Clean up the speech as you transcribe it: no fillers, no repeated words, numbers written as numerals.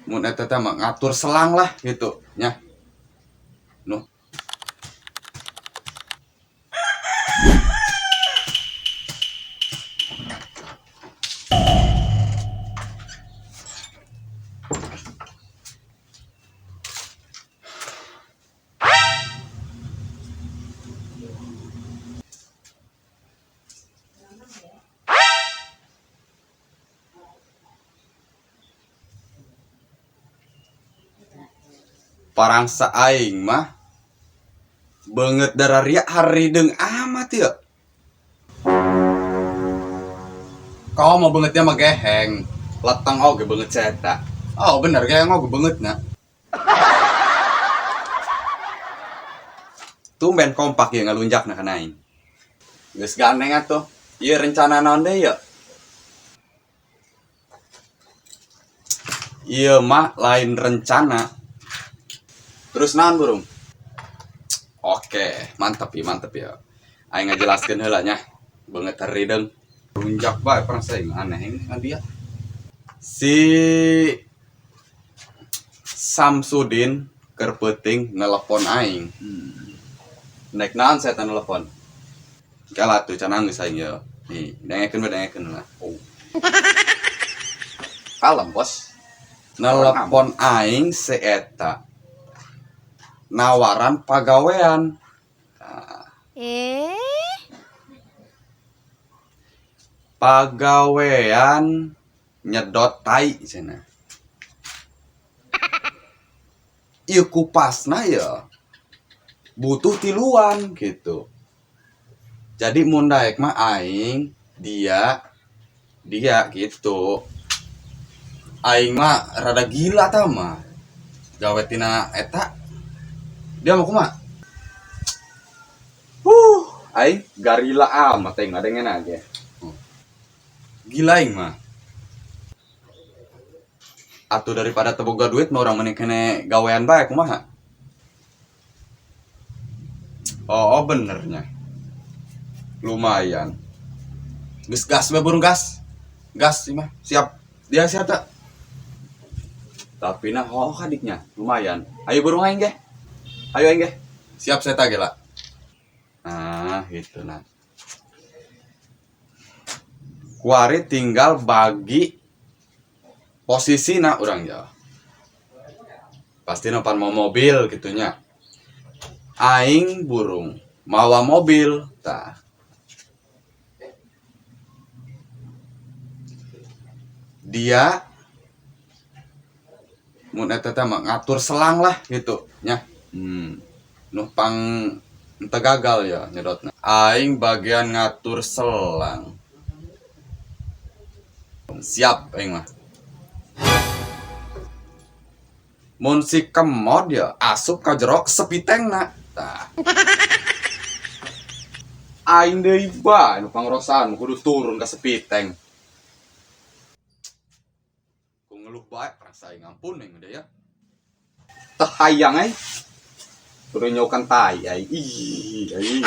mun eta teh mah ngatur selang lah gitu nya. Nuh. Parangsa aing mah beungeut dararia harideung amat ya. Kau mau beungeutnya mah geheng, leteng oge beungeut eta. Oh bener geheng oge beungeutna. Tumben kompak ya ngalunjakna kana aing. Geus gandeng atuh. Ieu rencana naon deui ya? Ieu mah lain rencana. Terus naon burung? Oke, mantep ya. Aing ngajelaskeun heula nya. Beungeut harideung. Runjak bae pernah saya aneh kan dia. Si Samsudin keur peuting nelepon aing. Naik naon saya telepon. Kalah tuh canang geus aing ya. Nih, dengekeun lah. Oh. Kalem, Bos. Nelepon aing si eta. Nawaran pagawean. Pagawean nyedot tai cenah. Ieu kupasna ya butuh tiluan gitu. Jadi mun daek mah aing dia gitu. Aing mah rada gila tah mah. Gawe tina eta. Dia mau kumaha? Aing garila amat aing ngadengen aja. Gila aing mah. Atuh daripada teboga duit mah urang mending kene gawean bae kumaha? Oh benernya. Lumayan. Geus gas we burung gas. Gas ieu mah siap. Dia siap tak? Tapi nah kadiknya lumayan. Ayo burung aing ge. Ayo aing ge. Siap saya tagih lah. Nah, gitu nah. Kuari tinggal bagi posisi na urang ya. Pasti nopan mau mobil gitunya. Aing burung mawa mobil tah. Dia mun eta teh mah ngatur selang lah gitu nya. Nuh pang ente gagal ya nyedotna. Aing bagian ngatur selang. Siap aing mah. Mun si kemod ya asup ka jero sepitengna. Tah. Aing deui bae nu pangrosaan kudu turun ka sepiteng. Ku ngeluh bae rasa aing ampun aing udah ya. Teh hayang ai. Kudu nyokan tai ai. Ih, ai.